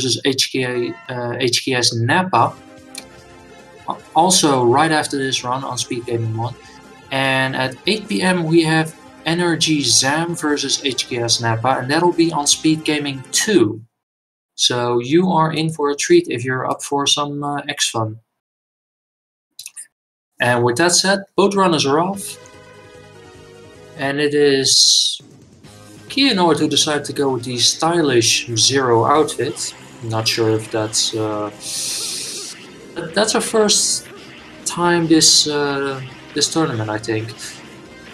versus HKS Napa. Also right after this run on Speed Gaming 1. And at 8 PM we have Energy Zam versus HKS Napa, and that'll be on Speed Gaming 2. So you are in for a treat if you're up for some X fun. And with that said, both runners are off. And it is Kehanort who decided to go with the stylish Zero outfit. I'm not sure if that's our first time this tournament, I think.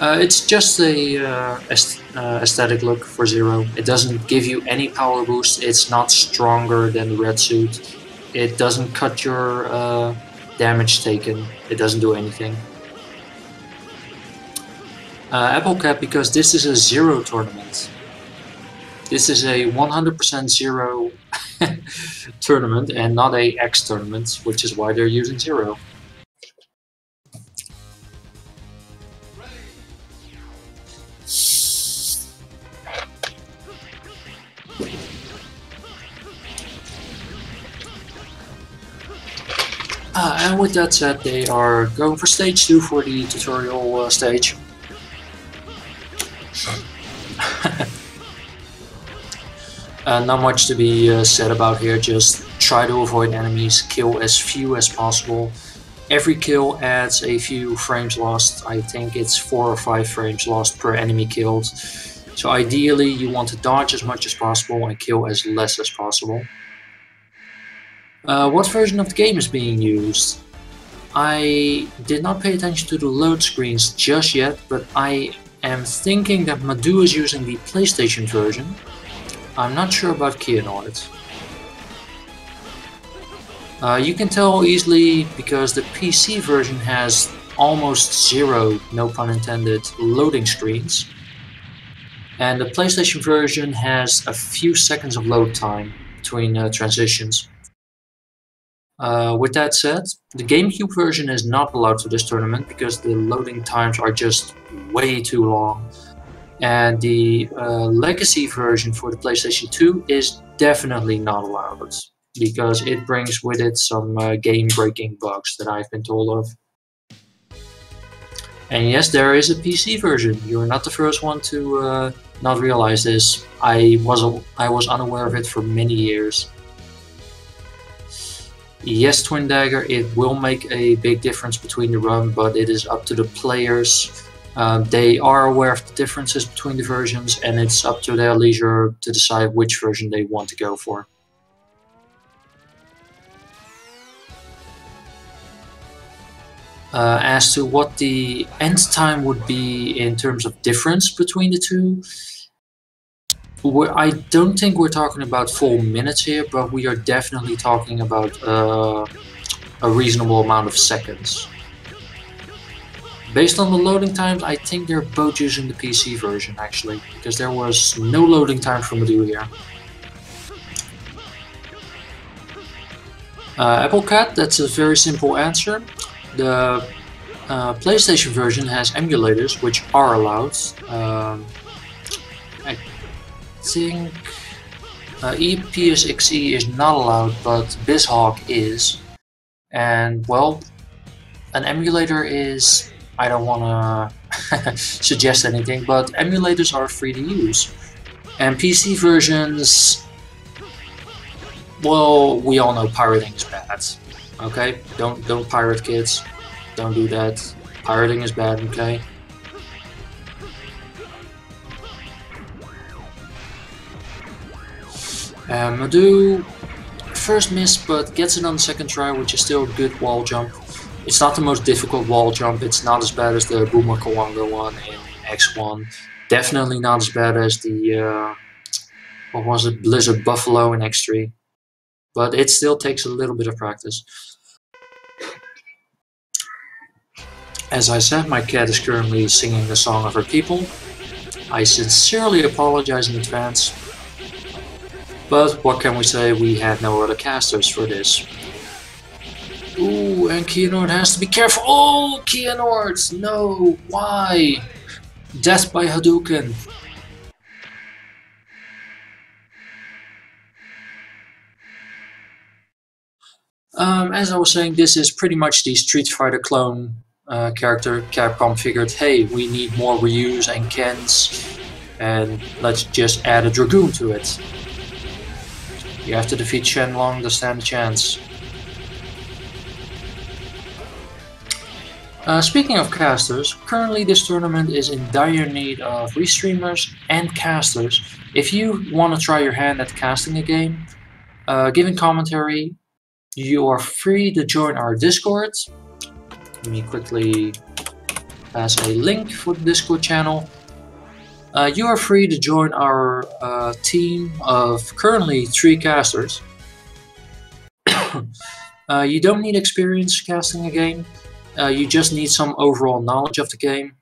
It's just a aesthetic look for Zero. It doesn't give you any power boost. It's not stronger than the red suit. It doesn't cut your damage taken. It doesn't do anything. Apple Cap, because this is a Zero tournament. This is a 100% Zero tournament and not a X tournament, which is why they're using Zero. And with that said, they are going for stage 2 for the tutorial stage. Not much to be said about here, just try to avoid enemies, kill as few as possible. Every kill adds a few frames lost. I think it's 4 or 5 frames lost per enemy killed. So ideally you want to dodge as much as possible and kill as less as possible. What version of the game is being used? I did not pay attention to the load screens just yet, but I am thinking that Madu is using the PlayStation version. I'm not sure about Kehanort. You can tell easily because the PC version has almost 0, no pun intended, loading screens. And the PlayStation version has a few seconds of load time between transitions. With that said, the GameCube version is not allowed for this tournament because the loading times are just way too long. And the Legacy version for the PlayStation 2 is definitely not allowed because it brings with it some game-breaking bugs that I've been told of. And yes, there is a PC version. You're not the first one to not realize this. I was unaware of it for many years. Yes, Twin Dagger, it will make a big difference between the run, but it is up to the players. They are aware of the differences between the versions, and it's up to their leisure to decide which version they want to go for. As to what the end time would be in terms of difference between the two, I don't think we're talking about full minutes here, but we are definitely talking about a reasonable amount of seconds. Based on the loading times, I think they're both using the PC version actually, because there was no loading time for Madu here. Apple Cat, that's a very simple answer. The PlayStation version has emulators, which are allowed. I think EPSXE is not allowed, but BizHawk is. And well, an emulator is... I don't want to suggest anything, but emulators are free to use. And PC versions... well, we all know pirating is bad. Okay? Don't pirate, kids. Don't do that. Pirating is bad, okay? Madu first miss, but gets it on the second try, which is still a good wall jump. It's not the most difficult wall jump, it's not as bad as the Boomer Kawanga one in X1. Definitely not as bad as the, what was it, Blizzard Buffalo in X3. But it still takes a little bit of practice. As I said, my cat is currently singing the song of her people. I sincerely apologize in advance. But what can we say, we had no other casters for this. Ooh, and Kehanort has to be careful. Oh, Kehanort! No, why? Death by Hadouken. As I was saying, this is pretty much the Street Fighter clone character. Capcom figured, hey, we need more Ryus and Kens, and let's just add a Dragoon to it. You have to defeat Shenlong to stand a chance. Speaking of casters, currently this tournament is in dire need of restreamers and casters. If you want to try your hand at casting a game, giving commentary, you are free to join our Discord. Let me quickly pass a link for the Discord channel. You are free to join our team of currently 3 casters. You don't need experience casting a game. You just need some overall knowledge of the game.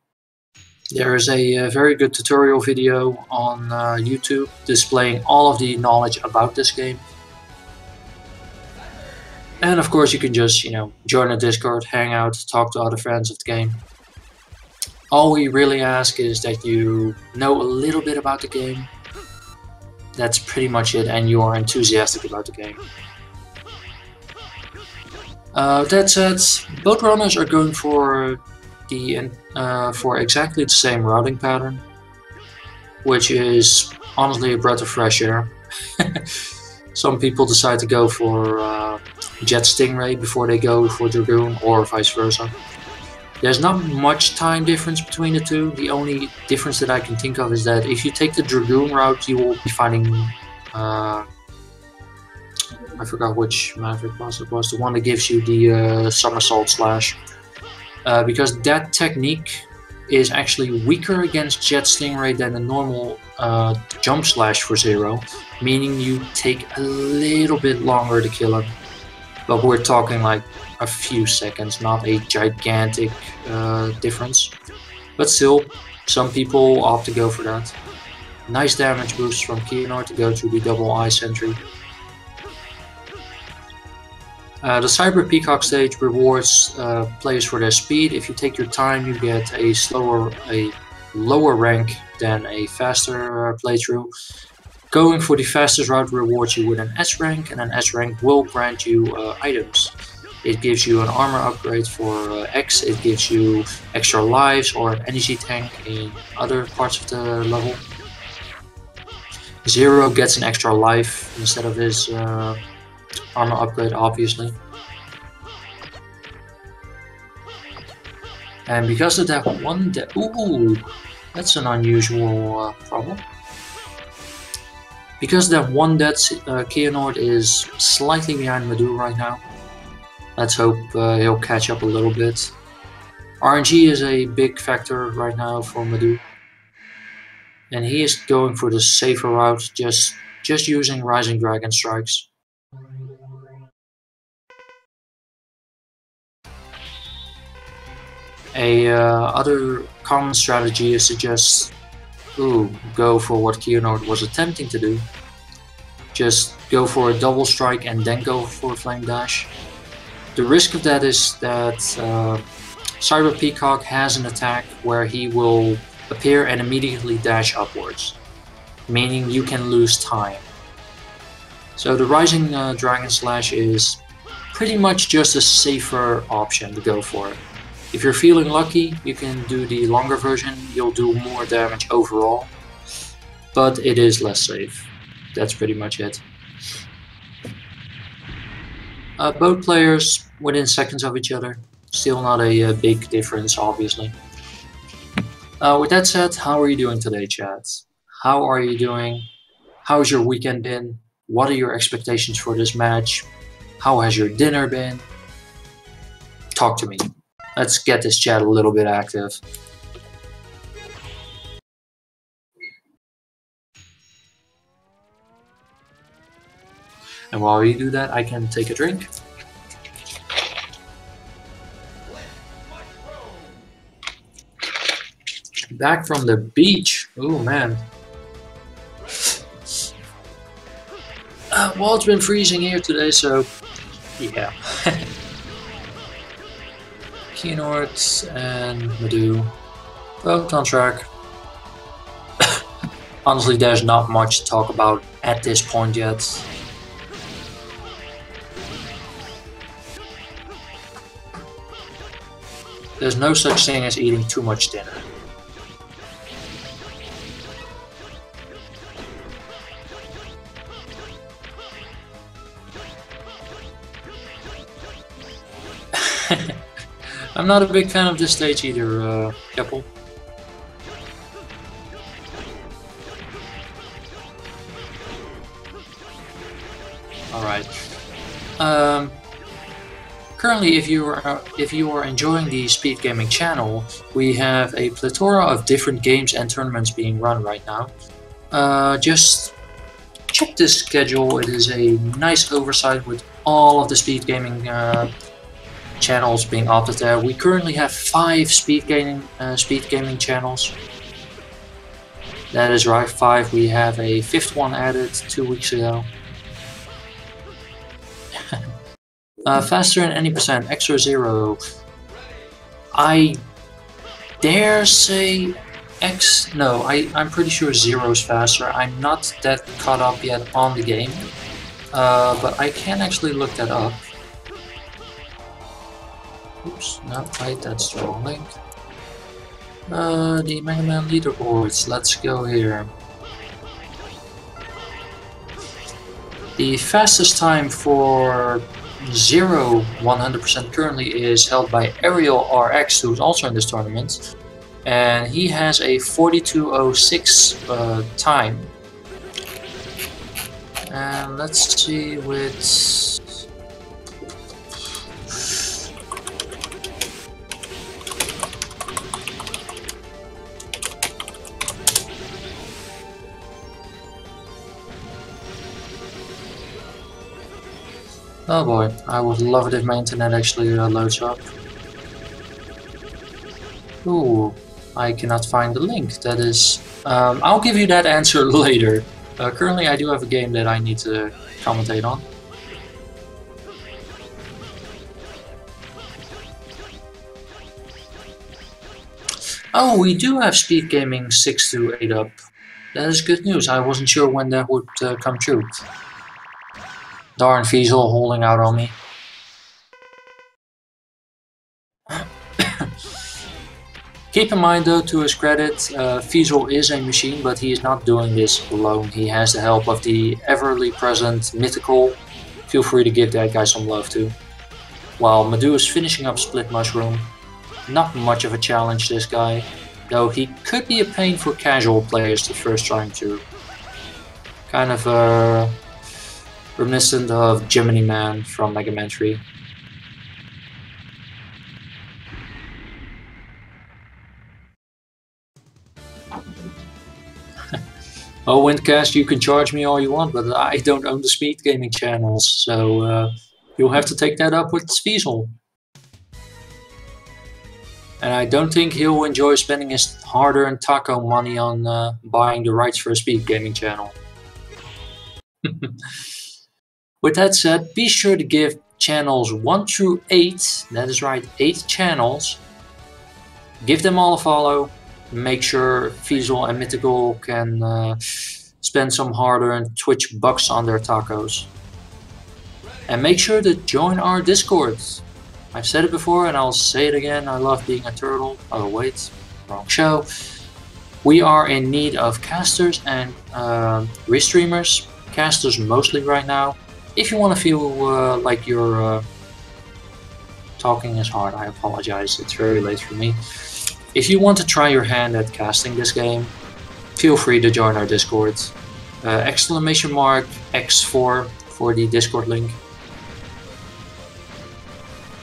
There is a very good tutorial video on YouTube displaying all of the knowledge about this game. And of course you can just, join a Discord, hang out, talk to other fans of the game. All we really ask is that you know a little bit about the game. That's pretty much it, and you are enthusiastic about the game. That said, both runners are going for exactly the same routing pattern, which is honestly a breath of fresh air. Some people decide to go for Jet Stingray before they go for Dragoon, or vice versa. There's not much time difference between the two. The only difference that I can think of is that if you take the Dragoon route, you will be finding I forgot which Maverick boss it was, the one that gives you the somersault slash. Because that technique is actually weaker against Jet Stingray than the normal jump slash for Zero, meaning you take a little bit longer to kill him. But we're talking like a few seconds, not a gigantic difference. But still, some people opt to go for that. Nice damage boost from Kehanort to go to the double eye sentry. The Cyber Peacock stage rewards players for their speed. If you take your time, you get a lower rank than a faster playthrough. Going for the fastest route rewards you with an S rank, and an S rank will grant you items. It gives you an armor upgrade for X, it gives you extra lives or an energy tank in other parts of the level. Zero gets an extra life instead of his armor upgrade, obviously. And because of that one death, ooh, that's an unusual problem. Because of that one death, Kehanort is slightly behind Madu right now. Let's hope he'll catch up a little bit. RNG is a big factor right now for Madu. And he is going for the safer route, just using Rising Dragon Strikes. Other common strategy is to just go for what Kehanort was attempting to do. Just go for a double strike and then go for a flame dash. The risk of that is that Cyber Peacock has an attack where he will appear and immediately dash upwards, meaning you can lose time. So the Rising Dragon Slash is pretty much just a safer option to go for. If you're feeling lucky, you can do the longer version, you'll do more damage overall, but it is less safe. That's pretty much it. Both players within seconds of each other, still not a big difference, obviously. With that said, how are you doing today, chat? How are you doing? How's your weekend been? What are your expectations for this match? How has your dinner been? Talk to me. Let's get this chat a little bit active. And while you do that, I can take a drink. Back from the beach. Oh man. Well, it's been freezing here today, so yeah. Kehanort and Madu, both on track. Honestly, there's not much to talk about at this point yet. There's no such thing as eating too much dinner. I'm not a big fan of this stage either, Keppel. Alright. Currently, if you are enjoying the Speed Gaming channel, we have a plethora of different games and tournaments being run right now. Just check this schedule. It is a nice oversight with all of the Speed Gaming channels being opted there. We currently have 5 speed gaming channels. That is right, 5. We have a 5th one added 2 weeks ago. Faster than any percent, extra 0. I dare say no, I'm pretty sure 0 is faster. I'm not that caught up yet on the game, but I can actually look that up. Oops, no, wait, that's the wrong link. The Mega Man leaderboards, let's go here. The fastest time for 0 100% currently is held by Ariel RX, who's also in this tournament, and he has a 42:06 time. And let's see with oh boy, I would love it if my internet actually loads up. Ooh, I cannot find the link. That is... I'll give you that answer later. Currently I do have a game that I need to commentate on. Oh, we do have Speed Gaming 6 to 8 up. That is good news. I wasn't sure when that would come true. Darn Fiesel holding out on me. Keep in mind though, to his credit, Fiesel is a machine, but he is not doing this alone. He has the help of the everly present Mythical. Feel free to give that guy some love too. While Madu is finishing up Split Mushroom. Not much of a challenge, this guy. Though he could be a pain for casual players the first time through. Kind of reminiscent of Gemini Man from Mega Man 3. Oh, Windcast, you can charge me all you want, but I don't own the Speed Gaming channels, so you'll have to take that up with Fiesel. And I don't think he'll enjoy spending his hard-earned taco money on buying the rights for a Speed Gaming channel. With that said, be sure to give channels 1 through 8, that is right, 8 channels, give them all a follow. Make sure Fiesel and Mythical can spend some hard-earned Twitch bucks on their tacos. And make sure to join our Discord. I've said it before and I'll say it again, I love being a turtle. Oh wait, wrong show. We are in need of casters and restreamers. Casters mostly right now. If you want to feel like you're talking is hard, I apologize, it's very late for me. If you want to try your hand at casting this game, feel free to join our Discord. Exclamation mark X4 for the Discord link.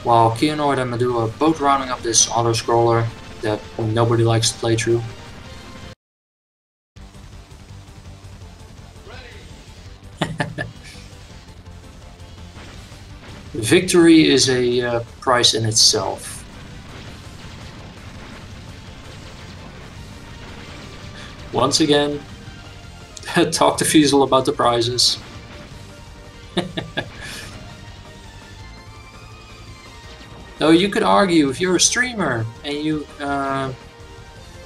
While Kehanort and Madu are both rounding up this auto-scroller that nobody likes to play through. Victory is a prize in itself. Once again, talk to Fiesel about the prizes. Though you could argue, if you're a streamer and you are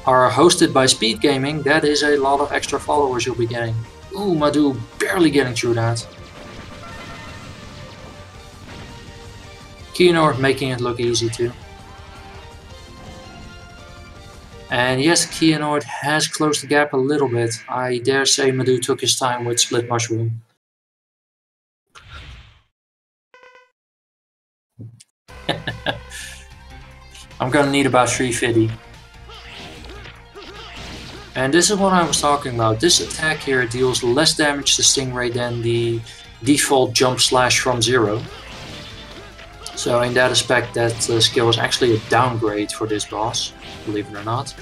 hosted by Speed Gaming, that is a lot of extra followers you'll be getting. Ooh, Madu barely getting through that. Kehanort making it look easy too. And yes, Kehanort has closed the gap a little bit. I dare say Madu took his time with Split Mushroom. I'm gonna need about 350. And this is what I was talking about. This attack here deals less damage to Stingray than the default jump slash from zero. So in that aspect, that skill is actually a downgrade for this boss, believe it or not.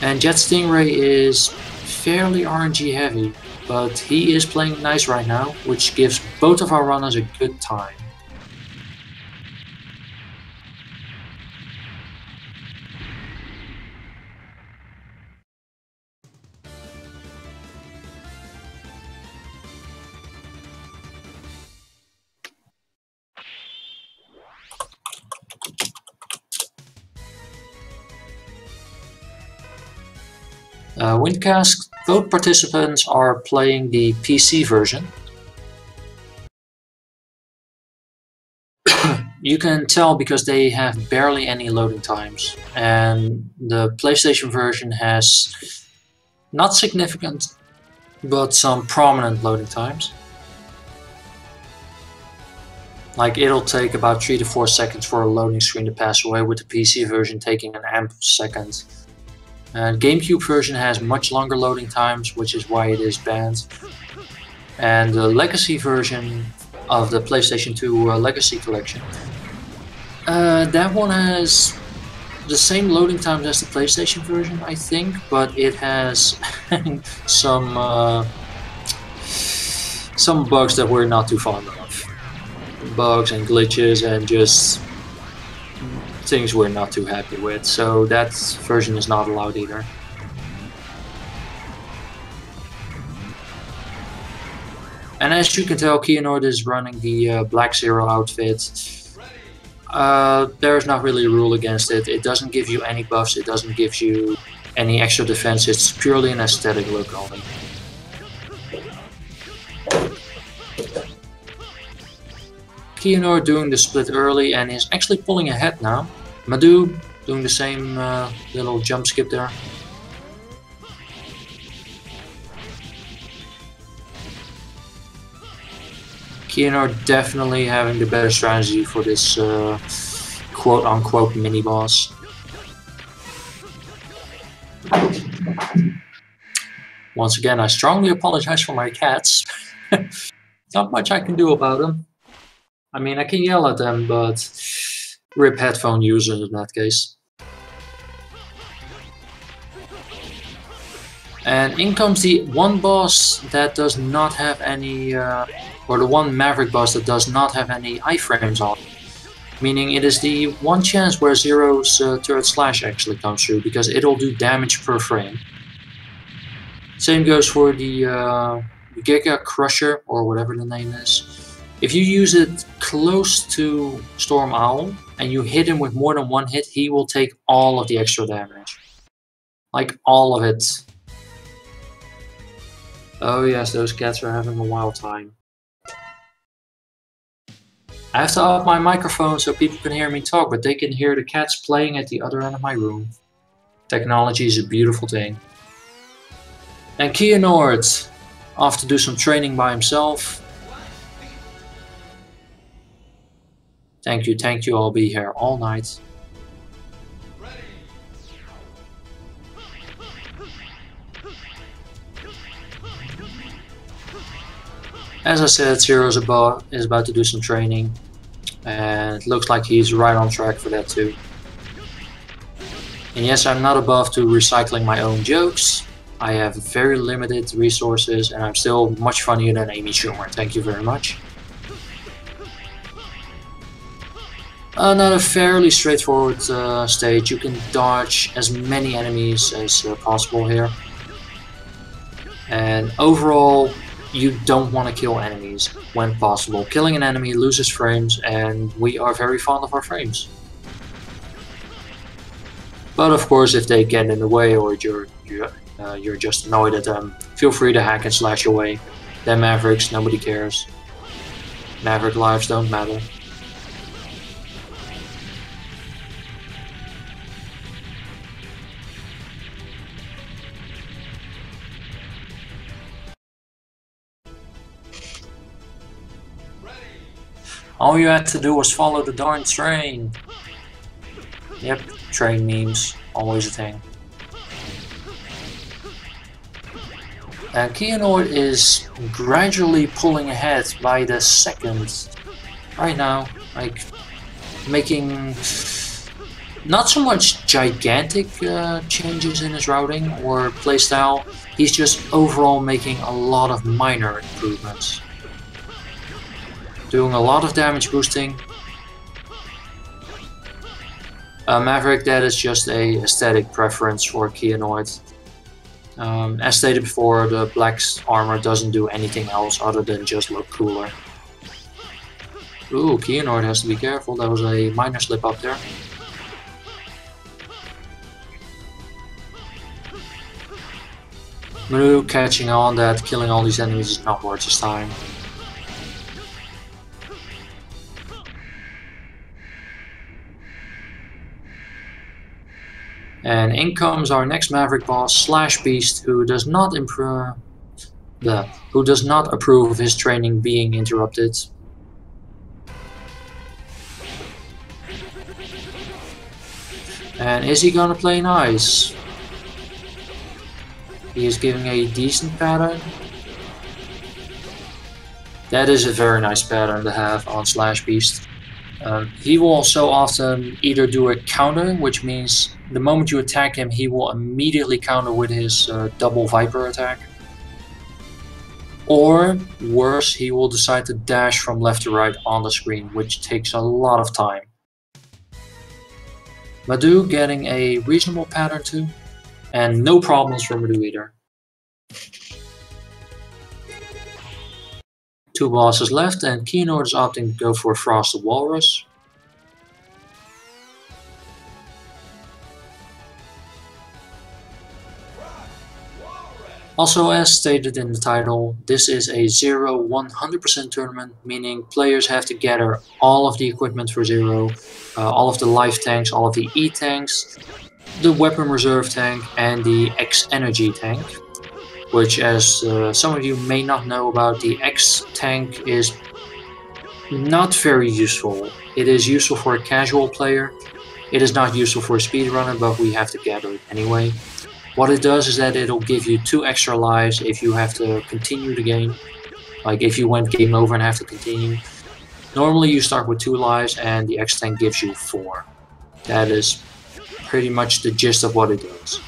And Jet Stingray is fairly RNG heavy, but he is playing nice right now, which gives both of our runners a good time. Windcast, both participants are playing the PC version. You can tell because they have barely any loading times, and the PlayStation version has not significant, but some prominent loading times. Like it'll take about 3 to 4 seconds for a loading screen to pass away, with the PC version taking an ample second. And GameCube version has much longer loading times, which is why it is banned. And the Legacy version of the PlayStation 2 Legacy Collection, that one has the same loading times as the PlayStation version, I think, but it has some bugs that we're not too fond of. Bugs and glitches and just things we're not too happy with, so that version is not allowed either. And as you can tell, Kehanort is running the Black Zero outfit. There's not really a rule against it. It doesn't give you any buffs, it doesn't give you any extra defense, it's purely an aesthetic look only. Kehanort doing the split early and is actually pulling ahead now. Madu doing the same little jump skip there. Kehanort definitely having the better strategy for this quote-unquote mini-boss. Once again, I strongly apologize for my cats. Not much I can do about them. I mean, I can yell at them, but rip headphone users in that case. And in comes the one boss that does not have any, or the one Maverick boss that does not have any iframes on. Meaning it is the one chance where Zero's turret slash actually comes through, because it'll do damage per frame. Same goes for the Giga Crusher, or whatever the name is. If you use it close to Storm Owl, and you hit him with more than one hit, he will take all of the extra damage. Like all of it. Oh yes, those cats are having a wild time. I have to up my microphone so people can hear me talk, but they can hear the cats playing at the other end of my room. Technology is a beautiful thing. And Kehanort, off to do some training by himself. Thank you, I'll be here all night. As I said, Zero is about to do some training, and it looks like he's right on track for that too. And yes, I'm not above to recycling my own jokes. I have very limited resources, and I'm still much funnier than Amy Schumer. Thank you very much. Another fairly straightforward stage. You can dodge as many enemies as possible here. And overall, you don't want to kill enemies when possible. Killing an enemy loses frames, and we are very fond of our frames. But of course, if they get in the way or you're just annoyed at them, feel free to hack and slash away. They're Mavericks, nobody cares. Maverick lives don't matter. All you had to do was follow the darn train. Yep, train memes, always a thing. And Kehanort is gradually pulling ahead by the second. Right now, like, making not so much gigantic changes in his routing or playstyle, he's just overall making a lot of minor improvements. Doing a lot of damage boosting. Maverick, that is just a aesthetic preference for Kehanort. As stated before, the black armor doesn't do anything else other than just look cooler. Ooh, Kehanort has to be careful, that was a minor slip up there. Madu catching on that killing all these enemies is not worth his time. And in comes our next Maverick boss, Slash Beast, who does not approve of his training being interrupted. And is he gonna play nice? He is giving a decent pattern. That is a very nice pattern to have on Slash Beast. He will also often either do a counter, which means the moment you attack him, he will immediately counter with his double Viper attack. Or, worse, he will decide to dash from left to right on the screen, which takes a lot of time. Madu getting a reasonable pattern too, and no problems for Madu either. 2 bosses left, and Kehanort is opting to go for Frost the Walrus. Also, as stated in the title, this is a 0-100% tournament, meaning players have to gather all of the equipment for 0, all of the life tanks, all of the E tanks, the weapon reserve tank, and the X energy tank. Which, as some of you may not know about, the X tank is not very useful. It is useful for a casual player. It is not useful for a speedrunner, but we have to gather it anyway. What it does is that it'll give you 2 extra lives if you have to continue the game. Like if you went game over and have to continue. Normally you start with 2 lives and the X tank gives you 4. That is pretty much the gist of what it does.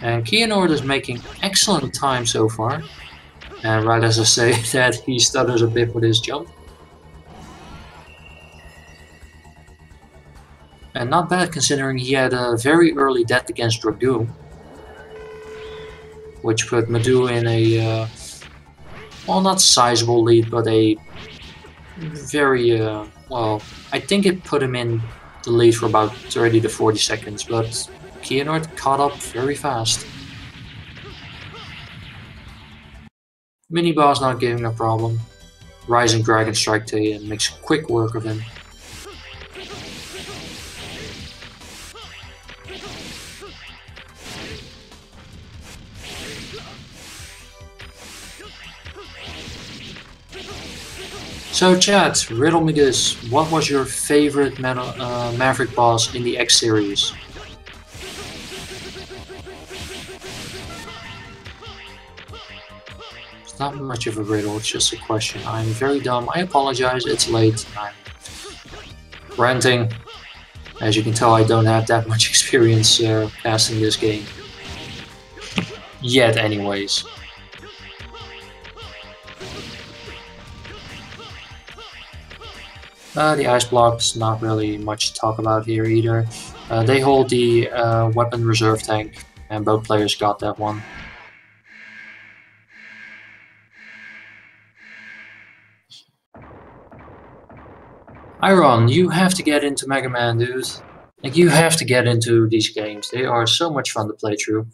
And Kehanort is making excellent time so far. And right as I say that, he stutters a bit with his jump. And not bad considering he had a very early death against Dragoon. Which put Madu in a, well, not sizable lead, but a very, well, I think it put him in the lead for about 30 to 40 seconds, but Kehanort caught up very fast. Mini boss not giving a problem. Rising Dragon Strike makes quick work of him. So chat, riddle me this. What was your favorite Maverick boss in the X series? It's not much of a riddle, it's just a question. I'm very dumb, I apologize, it's late. I'm ranting. As you can tell, I don't have that much experience casting this game. Yet anyways. The ice blocks, not really much to talk about here either. They hold the weapon reserve tank, and both players got that one. Iron, you have to get into Mega Man, dude. Like, you have to get into these games. They are so much fun to play through.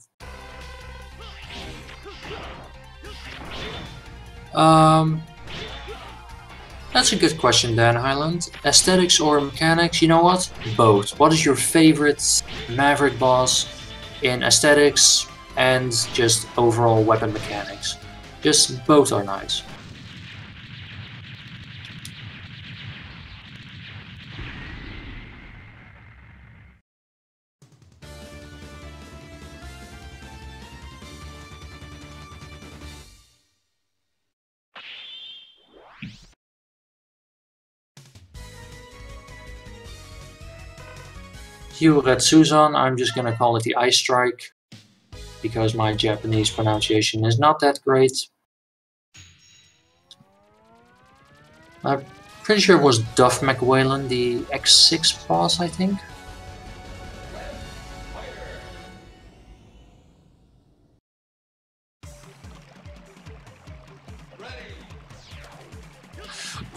That's a good question, Dan Highland. Aesthetics or mechanics? You know what? Both. What is your favorite Maverick boss in aesthetics? and just overall weapon mechanics. Just both are nice. Suzan, I'm just gonna call it the Ice Strike, because my Japanese pronunciation is not that great. I'm pretty sure it was Duff McWhalen, the X6 boss, I think.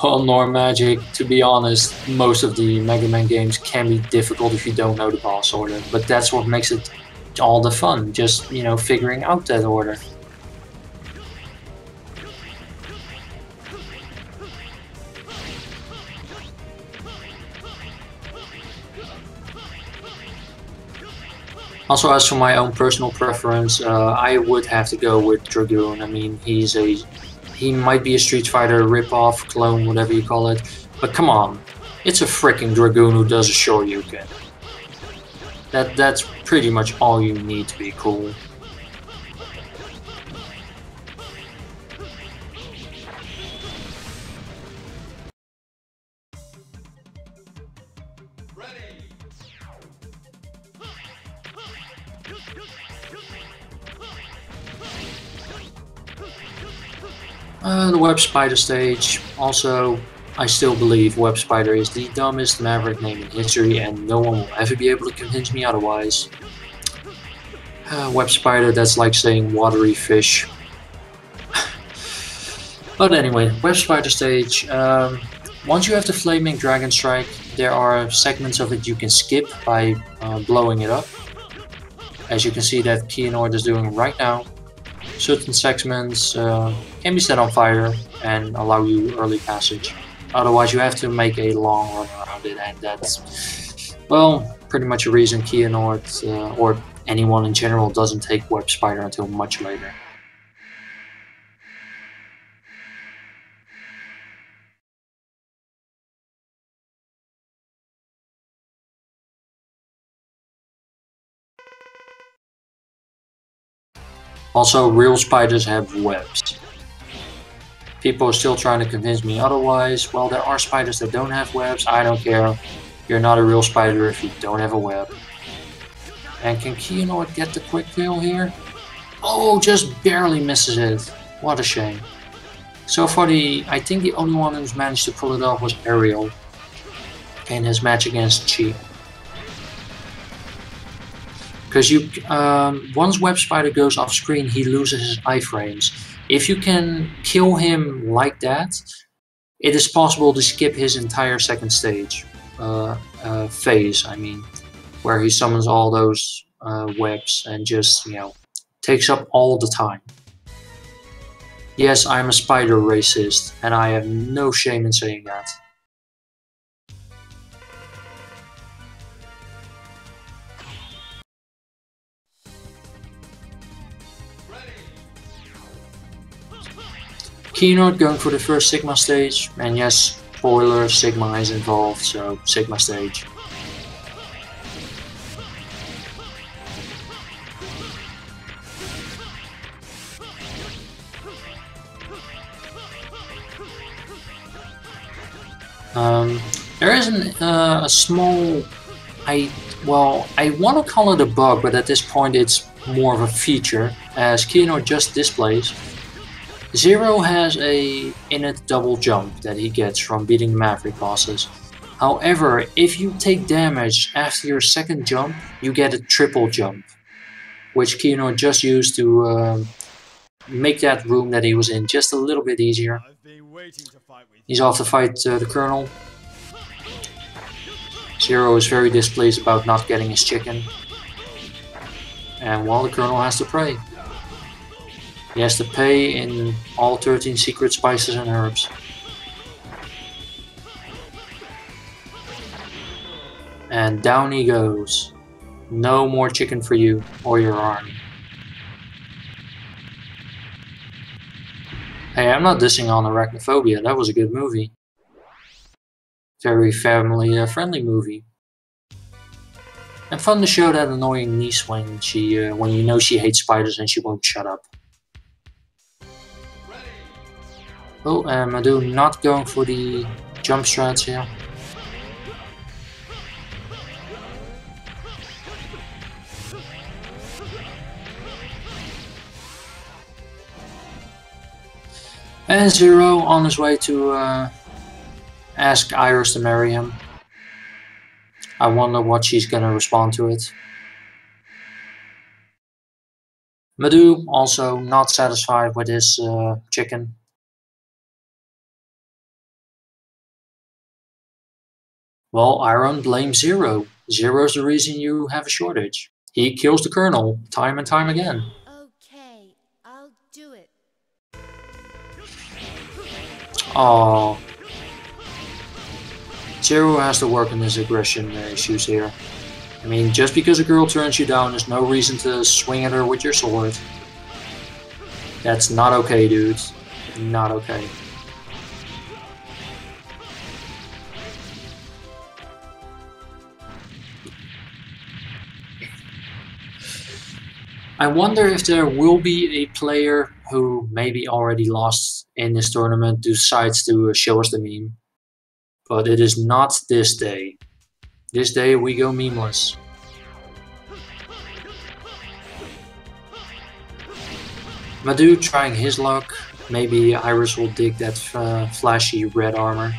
Well, Normagic, to be honest, most of the Mega Man games can be difficult if you don't know the boss order, but that's what makes it all the fun, just, you know, figuring out that order. Also, as for my own personal preference, I would have to go with Dragoon. I mean, he might be a Street Fighter ripoff, clone, whatever you call it, but come on, it's a freaking Dragoon who does a Shoryuken. That's pretty much all you need to be cool. The Web Spider stage. Also, I still believe Web Spider is the dumbest Maverick name in history, and no one will ever be able to convince me otherwise. Web Spider, that's like saying watery fish. But anyway, Web Spider stage. Once you have the Flaming Dragon Strike, there are segments of it you can skip by blowing it up. As you can see that Kehanort is doing right now. Certain segments can be set on fire and allow you early passage. Otherwise you have to make a long run around it, and that's, well, pretty much a reason Kehanort or anyone in general doesn't take Web Spider until much later. Also, real spiders have webs. People are still trying to convince me otherwise. Well, there are spiders that don't have webs. I don't care. You're not a real spider if you don't have a web. And can Kehanort get the quick kill here? Oh, just barely misses it. What a shame. So far, I think the only one who's managed to pull it off was Ariel in his match against Chi. Because once Web Spider goes off screen, he loses his iframes. If you can kill him like that, it is possible to skip his entire second stage phase. I mean, where he summons all those webs and just, you know, takes up all the time. Yes, I'm a spider racist, and I have no shame in saying that. Kehanort going for the first Sigma stage, and yes, spoiler, Sigma is involved, so Sigma stage. There is a small, I want to call it a bug, but at this point it's more of a feature, as Kehanort just displays. Zero has a innate double jump that he gets from beating the Maverick bosses. However, if you take damage after your second jump, you get a triple jump, which Kehanort just used to make that room that he was in just a little bit easier. He's off to fight the Colonel. Zero is very displeased about not getting his chicken. And while the Colonel has to pray. He has to pay in all 13 secret spices and herbs. And down he goes. No more chicken for you or your army. Hey, I'm not dissing on Arachnophobia. That was a good movie. Very family friendly movie. And fun to show that annoying niece when when you know she hates spiders and she won't shut up. Oh, and Madu not going for the jump strats here. And Zero on his way to ask Iris to marry him. I wonder what she's gonna respond to it. Madu also not satisfied with his chicken. Well, Iron blames Zero. Zero's the reason you have a shortage. He kills the Colonel time and time again. Okay, I'll do it. Oh, Zero has to work on his aggression issues here. I mean, just because a girl turns you down is no reason to swing at her with your sword. That's not okay, dude. Not okay. I wonder if there will be a player who maybe already lost in this tournament decides to show us the meme. But it is not this day. This day we go memeless. Madu trying his luck. Maybe Iris will dig that flashy red armor.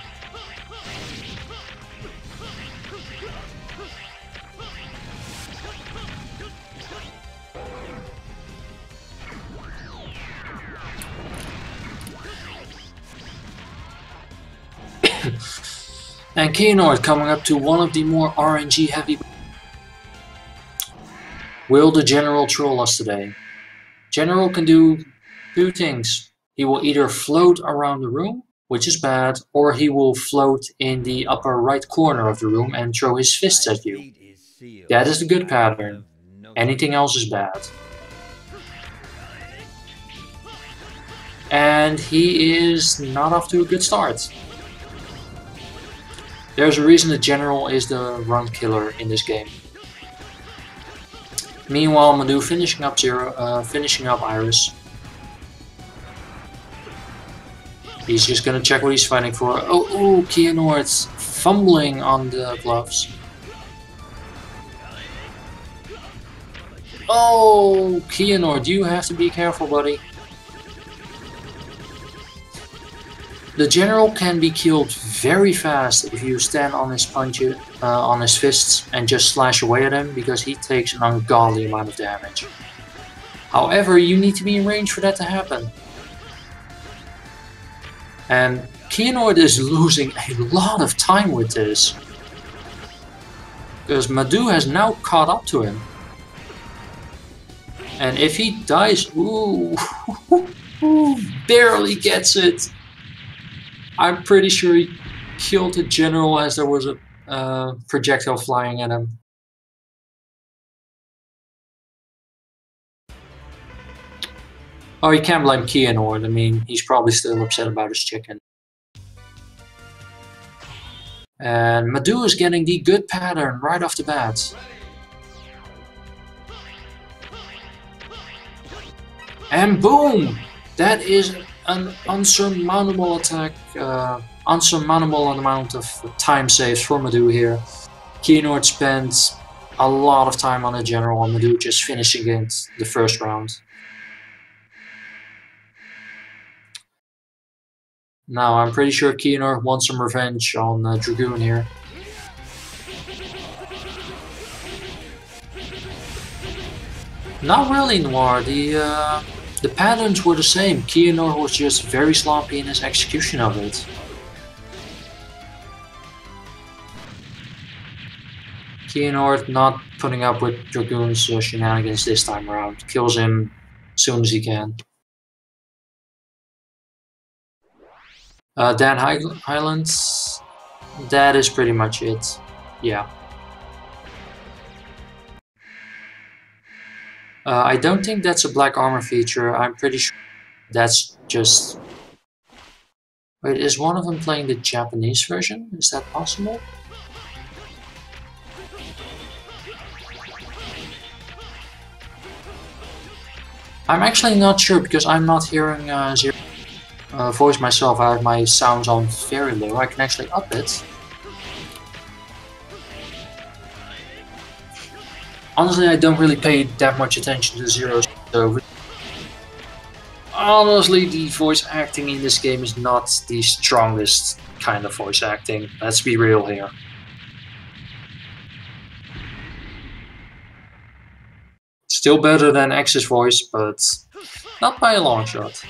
And Kehanort coming up to one of the more RNG heavy. Will the General troll us today? General can do two things. He will either float around the room, which is bad, or he will float in the upper right corner of the room and throw his fists at you. That is the good pattern. Anything else is bad. And he is not off to a good start. There's a reason the General is the run killer in this game. Meanwhile, Madu finishing up Iris. He's just gonna check what he's fighting for. Oh, Kehanort's fumbling on the gloves. Oh, Kehanort, you have to be careful, buddy. The General can be killed very fast if you stand on his on his fists and just slash away at him, because he takes an ungodly amount of damage. However, you need to be in range for that to happen. And Kehanort is losing a lot of time with this, because Madu has now caught up to him. And if he dies, ooh, barely gets it. I'm pretty sure he killed the General as there was a projectile flying at him. Oh, you can't blame Kehanort. I mean, he's probably still upset about his chicken. And Madu is getting the good pattern right off the bat. And boom! That is an unsurmountable attack, unsurmountable amount of time saves for Madu here. Kehanort spent a lot of time on the General, and Madu just finishing it the first round. Now I'm pretty sure Kehanort wants some revenge on Dragoon here. Not really, Noir. The patterns were the same. Kehanort was just very sloppy in his execution of it. Kehanort not putting up with Dragoon's shenanigans this time around. Kills him as soon as he can. Dan Highlands. That is pretty much it. Yeah. I don't think that's a black armor feature. I'm pretty sure that's just Wait, is one of them playing the Japanese version? Is that possible? I'm actually not sure because I'm not hearing Zero voice myself. I have my sounds on very low. I can actually up it. Honestly, I don't really pay that much attention to Zero's over. Honestly, the voice acting in this game is not the strongest kind of voice acting. Let's be real here. Still better than X's voice, but not by a long shot.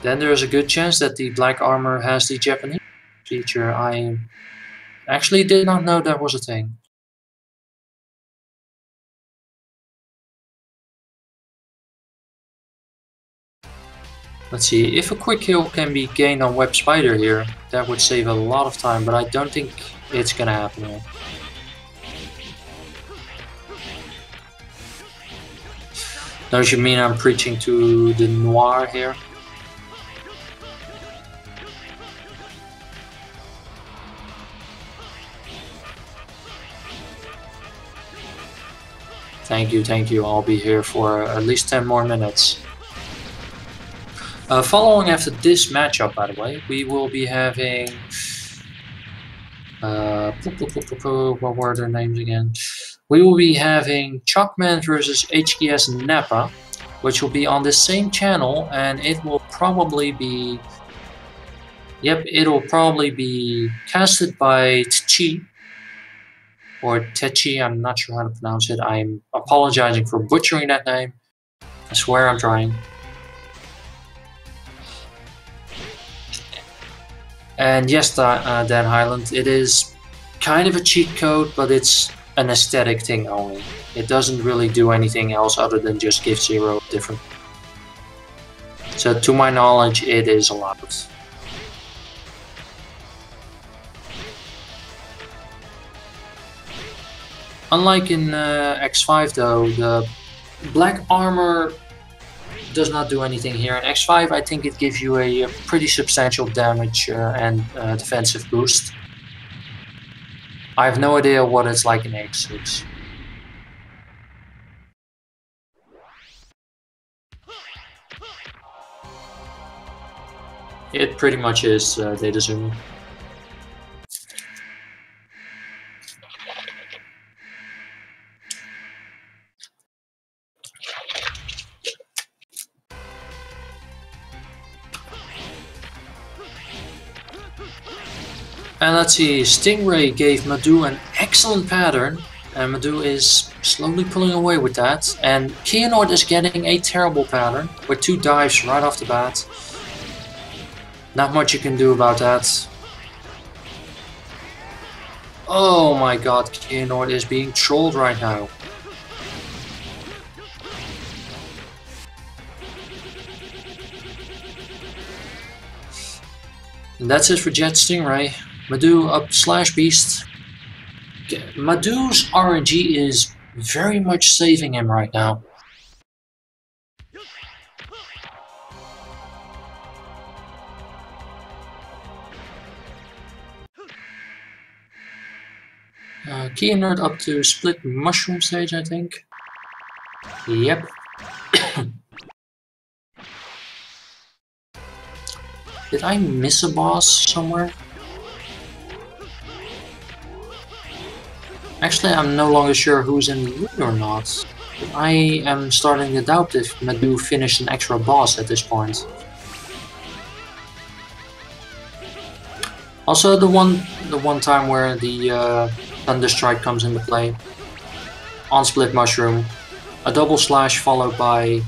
Then there's a good chance that the black armor has the Japanese feature. I actually did not know that was a thing. Let's see, if a quick heal can be gained on Web Spider here, that would save a lot of time, but I don't think it's gonna happen here. Don't you mean I'm preaching to the noir here? Thank you, I'll be here for at least 10 more minutes. Following after this matchup, by the way, we will be having... what were their names again? We will be having Chalkman versus HKS Nappa, which will be on the same channel, and it will probably be... Yep, it'll probably be casted by Tchi, or Techi, I'm not sure how to pronounce it. I'm apologizing for butchering that name. I swear I'm trying. And yes, Dan Highland, it is kind of a cheat code, but it's an aesthetic thing only. It doesn't really do anything else other than just give Zero different. So to my knowledge, it is allowed. Unlike in X5 though, the black armor does not do anything here. In X5 I think it gives you a pretty substantial damage and defensive boost. I have no idea what it's like in X6. It pretty much is data zooming. And let's see, Stingray gave Madu an excellent pattern, and Madu is slowly pulling away with that. And Kehanort is getting a terrible pattern, with 2 dives right off the bat. Not much you can do about that. Oh my god, Kehanort is being trolled right now. And that's it for Jet Stingray. Madu up slash beast. Madu's RNG is very much saving him right now. Kehanort up to split mushroom stage, I think. Yep. Did I miss a boss somewhere? Actually, I'm no longer sure who's in the lead or not. I am starting to doubt if Madu finished an extra boss at this point. Also, the one time where the Thunder Strike comes into play on Split Mushroom, a double slash followed by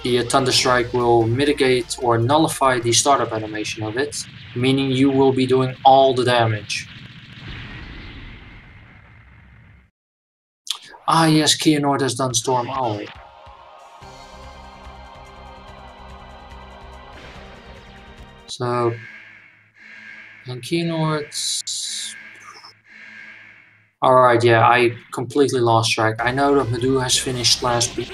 the Thunder Strike will mitigate or nullify the startup animation of it, meaning you will be doing all the damage. Ah yes, Kehanort has done Storm Owl. So, and Kehanort... Alright, yeah, I completely lost track. I know that Madu has finished last week.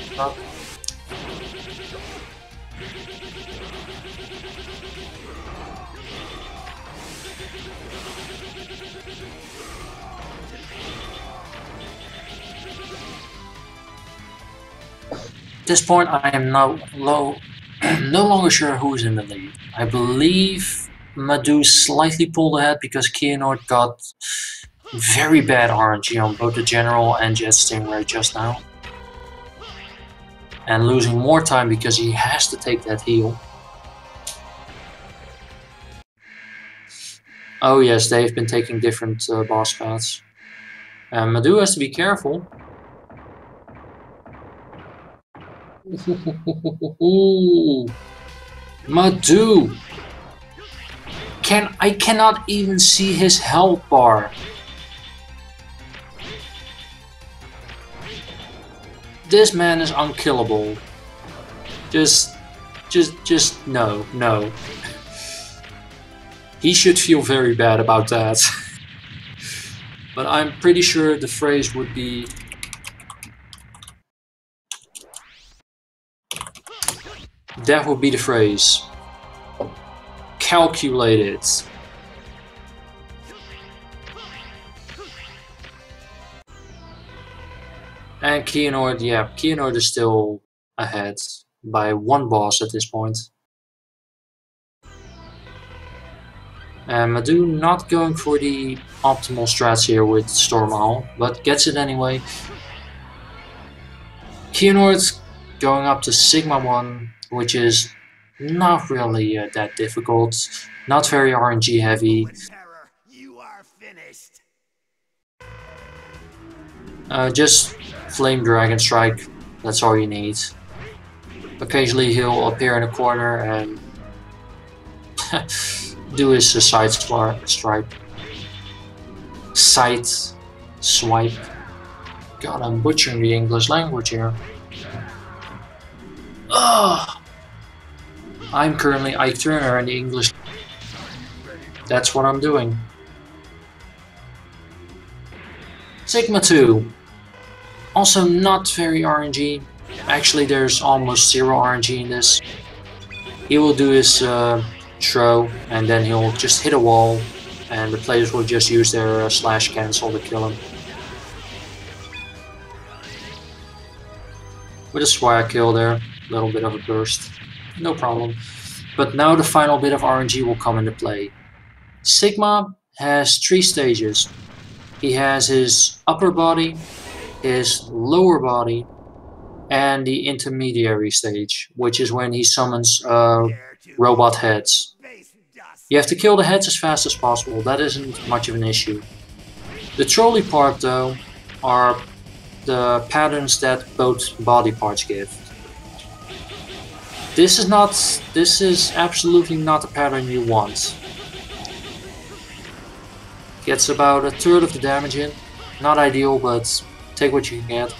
At this point, I am no longer sure who is in the lead. I believe Madu slightly pulled ahead because Kehanort got very bad RNG on both the General and Jet Stingray just now. And losing more time because he has to take that heal. Oh yes, they've been taking different boss paths. And Madu has to be careful. Madu! I cannot even see his health bar. This man is unkillable. Just no. He should feel very bad about that. But I'm pretty sure the phrase would be... That would be the phrase. Calculated. And Kehanort, yeah, Kehanort is still ahead by one boss at this point. And Madu not going for the optimal strats here with Storm Owl, but gets it anyway. Kehanort going up to Sigma 1, which is not really that difficult, not very RNG heavy. Just Flame Dragon Strike, that's all you need. Occasionally he'll appear in a corner and do his side stripe. Side swipe. God, I'm butchering the English language here. Ugh! I'm currently Ike Turner in the English. That's what I'm doing. Sigma 2. Also not very RNG. Actually, there's almost zero RNG in this. He will do his throw, and then he'll just hit a wall, and the players will just use their slash cancel to kill him. With a swag kill there, a little bit of a burst, no problem. But now the final bit of RNG will come into play. Sigma has 3 stages. He has his upper body, his lower body, and the intermediary stage, which is when he summons robot heads. You have to kill the heads as fast as possible, that isn't much of an issue. The trolley part though are the patterns that both body parts give. This is absolutely not the pattern you want. Gets about a third of the damage in, not ideal, but take what you can get.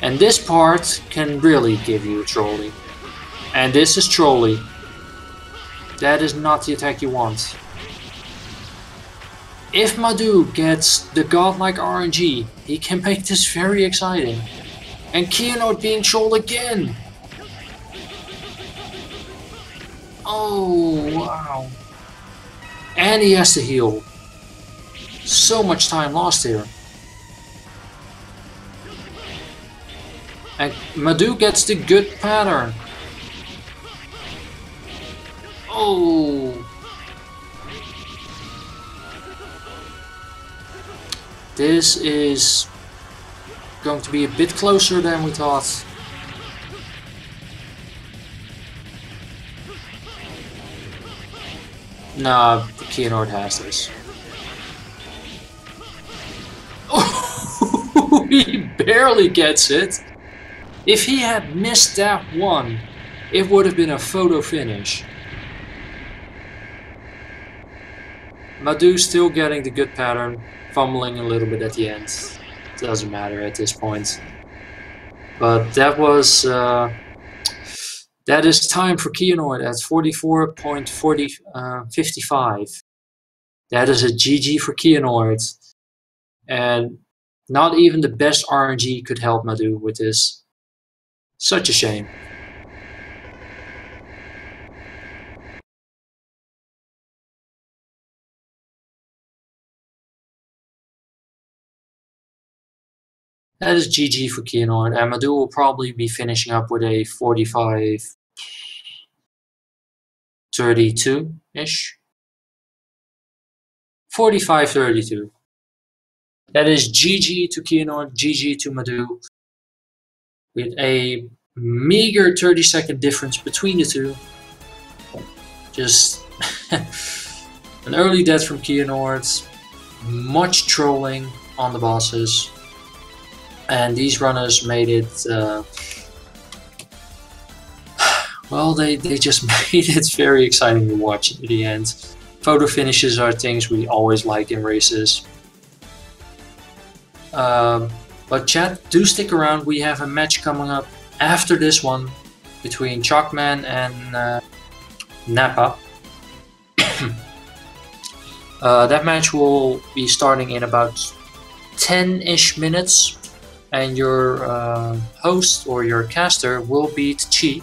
And this part can really give you a trolley. And this is trolley. That is not the attack you want. If Madu gets the godlike RNG, he can make this very exciting. And Kehanort being trolled again! Oh, wow. And he has to heal. So much time lost here. And Madu gets the good pattern. Oh. This is going to be a bit closer than we thought. Nah, Kehanort has this. Oh, he barely gets it. If he had missed that one, it would have been a photo finish. Madu still getting the good pattern, fumbling a little bit at the end. Doesn't matter at this point. But that was... that is time for Kehanort at 44.55. That is a GG for Kehanort. And not even the best RNG could help Madu with this. Such a shame. That is GG for Kehanort, and Madu will probably be finishing up with a 45-32-ish. 45-32. That is GG to Kehanort, GG to Madu, with a meager 30-second difference between the two. Just an early death from Kehanort, much trolling on the bosses, and these runners made it, well, they just made it very exciting to watch at the end. Photo finishes are things we always like in races. But chat, do stick around, we have a match coming up after this one between Chalkman and Nappa. That match will be starting in about 10-ish minutes, and your host or your caster will beat Chi.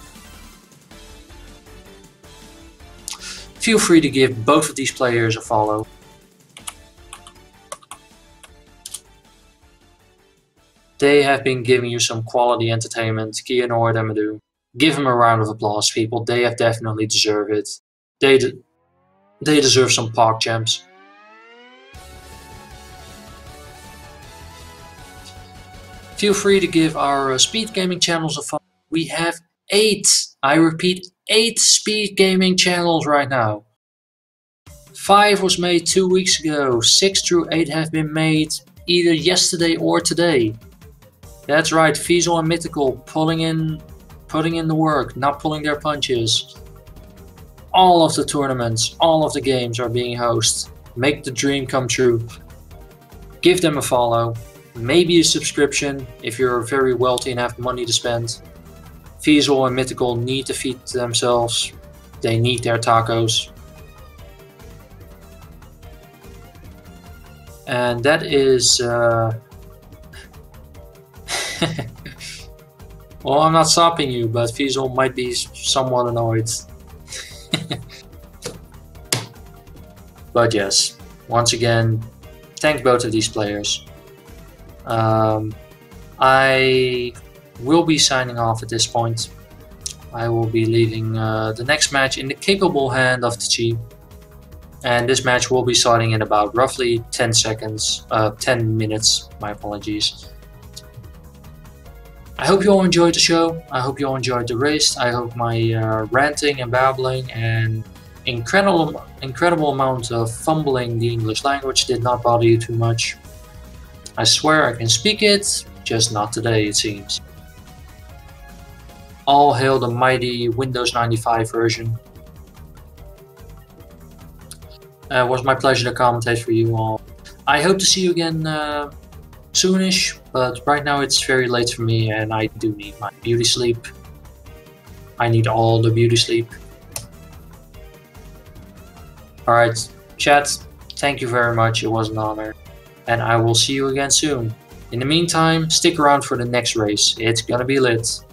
Feel free to give both of these players a follow. They have been giving you some quality entertainment, Kehanort and Madu. Give them a round of applause, people. They have definitely deserved it. They deserve some park champs. Feel free to give our speed gaming channels a follow. We have 8, I repeat, 8 speed gaming channels right now. 5 was made 2 weeks ago, 6 through 8 have been made either yesterday or today. That's right, Fiesel and Mythical putting in the work, not pulling their punches. All of the tournaments, all of the games are being hosted. Make the dream come true. Give them a follow, maybe a subscription if you're very wealthy and have money to spend. Fiesel and Mythical need to feed themselves. They need their tacos. And that is... well, I'm not stopping you, but Fiesel might be somewhat annoyed. But yes, once again, thank both of these players. I will be signing off at this point. I will be leaving the next match in the capable hand of the Chi. And this match will be starting in about roughly 10 minutes, my apologies. I hope you all enjoyed the show. I hope you all enjoyed the race. I hope my ranting and babbling and incredible amount of fumbling the English language did not bother you too much. I swear I can speak it, just not today it seems. All hail the mighty Windows 95 version. It was my pleasure to commentate for you all. I hope to see you again soonish, but right now it's very late for me and I do need my beauty sleep. I need all the beauty sleep. Alright, chat, thank you very much, it was an honor. And I will see you again soon. In the meantime, stick around for the next race, it's gonna be lit.